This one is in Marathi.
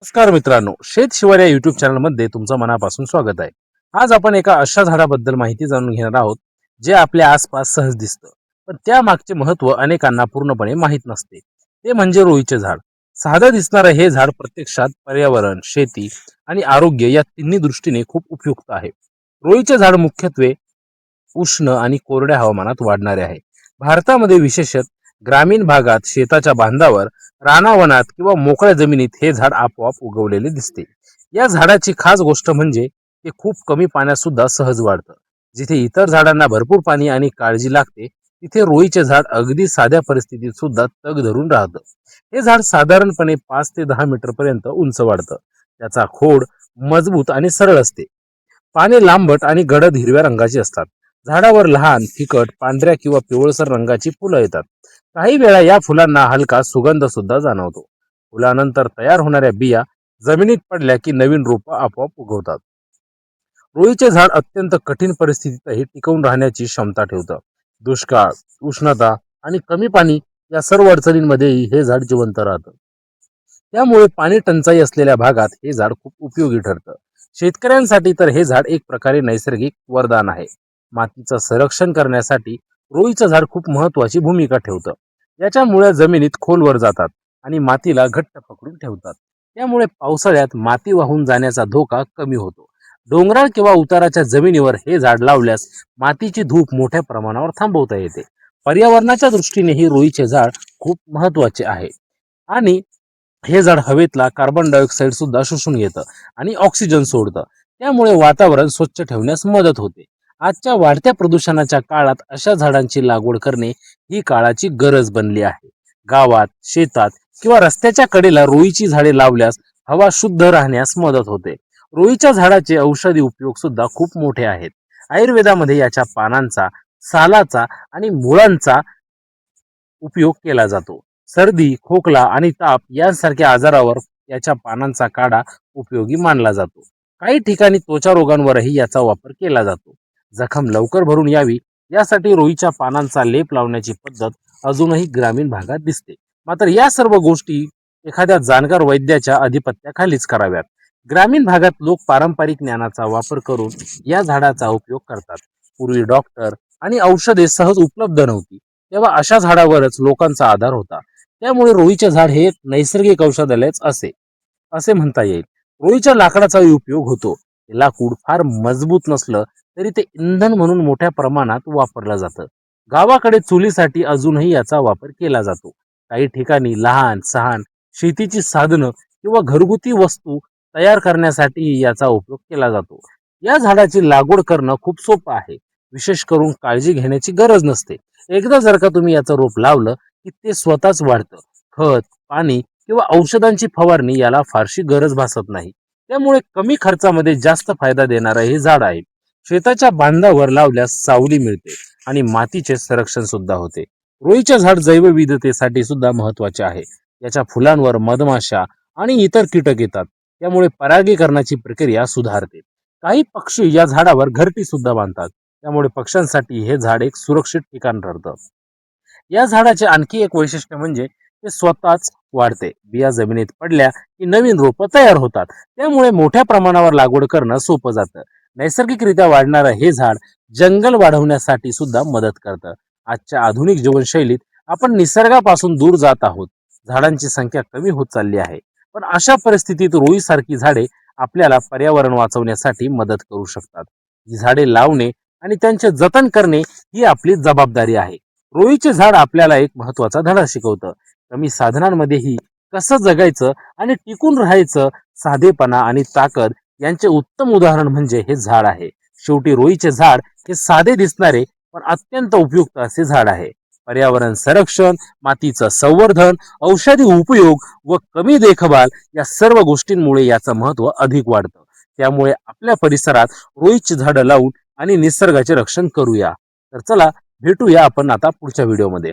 नमस्कार मित्रांनो, शेत शिवार या युट्यूब चॅनलमध्ये तुमचं मनापासून स्वागत आहे. आज आपण एका अशा झाडाबद्दल माहिती जाणून घेणार आहोत जे आपल्या आसपास सहज दिसतं, पण त्या मागचे महत्व अनेकांना पूर्णपणे माहीत नसते. ते म्हणजे रोईचे झाड. साधं दिसणारं हे झाड प्रत्यक्षात पर्यावरण, शेती आणि आरोग्य या तिन्ही दृष्टीने खूप उपयुक्त आहे. रोईचे झाड मुख्यत्वे उष्ण आणि कोरड्या हवामानात वाढणारे आहे. भारतामध्ये विशेषतः ग्रामीण भागात शेताच्या बांधावर, रानावनात किंवा मोकळ्या जमिनीत हे झाड आपोआप उगवलेले दिसते. या झाडाची खास गोष्ट म्हणजे ते खूप कमी पाण्यात सुद्धा सहज वाढतं. जिथे इतर झाडांना भरपूर पाणी आणि काळजी लागते, तिथे रोईचे झाड अगदी साध्या परिस्थितीत सुद्धा तग धरून राहतं. हे झाड साधारणपणे 5 ते 10 मीटर पर्यंत उंच वाढतं. त्याचा खोड मजबूत आणि सरळ असते. पाने लांबट आणि गडद हिरव्या रंगाची असतात. झाडावर लहान, फिकट, पांढऱ्या किंवा पिवळसर रंगाची फुलं येतात. काही वेळा या फुलांना हलका सुगंध सुद्धा जाणवतो. फुलानंतर तयार होणाऱ्या बिया जमिनीत पडल्या की नवीन रोपं आपोआप उगवतात. रुईचे झाड अत्यंत कठीण परिस्थितीतही टिकून राहण्याची क्षमता ठेवतं. दुष्काळ, उष्णता आणि कमी पाणी या सर्व अडचणींमध्येही हे झाड जिवंत राहतं. त्यामुळे पाणी टंचाई असलेल्या भागात हे झाड खूप उपयोगी ठरतं. शेतकऱ्यांसाठी तर हे झाड एक प्रकारे नैसर्गिक वरदान आहे. मातीचं संरक्षण करण्यासाठी रोईचं झाड खूप महत्वाची भूमिका ठेवतं. याच्या मुळ्या जमिनीत खोलवर जातात आणि मातीला घट्ट पकडून ठेवतात. त्यामुळे पावसाळ्यात माती वाहून जाण्याचा धोका कमी होतो. डोंगराळ किंवा उताराच्या जमिनीवर हे झाड लावल्यास मातीची धूप मोठ्या प्रमाणावर थांबवता येते. पर्यावरणाच्या दृष्टीनेही रोईचे झाड खूप महत्वाचे आहे. आणि हे झाड हवेतला कार्बन डायऑक्साईड सुद्धा शोषून घेतं आणि ऑक्सिजन सोडतं. त्यामुळे वातावरण स्वच्छ ठेवण्यास मदत होते. आजच्या वाढत्या प्रदूषणाच्या काळात अशा झाडांची लागवड करणे ही काळाची गरज बनली आहे. गावात, शेतात किंवा रस्त्याच्या कडेला रोईची झाडे लावल्यास हवा शुद्ध राहण्यास मदत होते. रोईच्या झाडाचे औषधी उपयोग सुद्धा खूप मोठे आहेत. आयुर्वेदामध्ये याच्या पानांचा, सालाचा आणि मुळांचा उपयोग केला जातो. सर्दी, खोकला आणि ताप यांसारख्या आजारावर याच्या पानांचा काढा उपयोगी मानला जातो. काही ठिकाणी त्वचा रोगांवरही याचा वापर केला जातो. जखम लवकर भरून यावी यासाठी रोईच्या पानांचा लेप लावण्याची पद्धत अजूनही ग्रामीण भागात दिसते. मात्र या सर्व गोष्टी एखाद्या जाणकार वैद्याच्या अधिपत्याखालीच कराव्यात. ग्रामीण भागात लोक पारंपरिक ज्ञानाचा वापर करून या झाडाचा उपयोग करतात. पूर्वी डॉक्टर आणि औषधे सहज उपलब्ध नव्हती, तेव्हा अशा झाडावरच लोकांचा आधार होता. त्यामुळे रोईचे झाड हे एक नैसर्गिक औषधालयच असे असे म्हणता येईल. रोईच्या लाकडाचा उपयोग होतो. हे लाकूड फार मजबूत नसलं तरी ते इंधन म्हणून मोठ्या प्रमाणात वापरलं जातं. गावाकडे चुलीसाठी अजूनही याचा वापर केला जातो. काही ठिकाणी लहान सहान शेतीची साधनं किंवा घरगुती वस्तू तयार करण्यासाठी याचा उपयोग केला जातो. या झाडाची लागवड करणं खूप सोपं आहे. विशेष करून काळजी घेण्याची गरज नसते. एकदा जर का तुम्ही याचं रोप लावलं की ते स्वतःच वाढतं. खत, पाणी किंवा औषधांची फवारणी याला फारशी गरज भासत नाही. त्यामुळे कमी खर्चामध्ये जास्त फायदा देणारं हे झाड आहे. शेताच्या बांधावर लावल्यास सावली मिळते आणि मातीचे संरक्षण सुद्धा होते. रोईचे झाड जैवविविधतेसाठी सुद्धा महत्वाचे आहे. याच्या फुलांवर मधमाशा आणि इतर कीटक येतात. त्यामुळे परागीकरणाची प्रक्रिया सुधारते. काही पक्षी या झाडावर घरटी सुद्धा बांधतात. त्यामुळे पक्ष्यांसाठी हे झाड एक सुरक्षित ठिकाण ठरतं. या झाडाचे आणखी एक वैशिष्ट्य म्हणजे ते स्वतःच वाढते. बिया जमिनीत पडल्या की नवीन रोपं तयार होतात. त्यामुळे मोठ्या प्रमाणावर लागवड करणं सोपं जातं. नैसर्गिकरित्या वाढणारं हे झाड जंगल वाढवण्यासाठी सुद्धा मदत करतं. आजच्या आधुनिक जीवनशैलीत आपण निसर्गापासून दूर जात आहोत. झाडांची संख्या कमी होत चालली आहे. पण अशा परिस्थितीत रोईसारखी झाडे आपल्याला पर्यावरण वाचवण्यासाठी मदत करू शकतात. ही झाडे लावणे आणि त्यांचे जतन करणे ही आपली जबाबदारी आहे. रोईचे झाड आपल्याला एक महत्वाचा धडा शिकवतं. कमी साधनांमध्येही कसं जगायचं आणि टिकून राहायचं. साधेपणा आणि ताकद यांचे उत्तम उदाहरण म्हणजे हे झाड आहे. शेवटी रोईचे झाड हे साधे दिसणारे पण अत्यंत उपयुक्त असे झाड आहे. पर्यावरण संरक्षण, मातीचं संवर्धन, औषधी उपयोग व कमी देखभाल या सर्व गोष्टींमुळे याचं महत्व अधिक वाढतं. त्यामुळे आपल्या परिसरात रोईची झाडं लावून आणि निसर्गाचे रक्षण करूया. तर चला भेटूया आपण आता पुढच्या व्हिडिओमध्ये.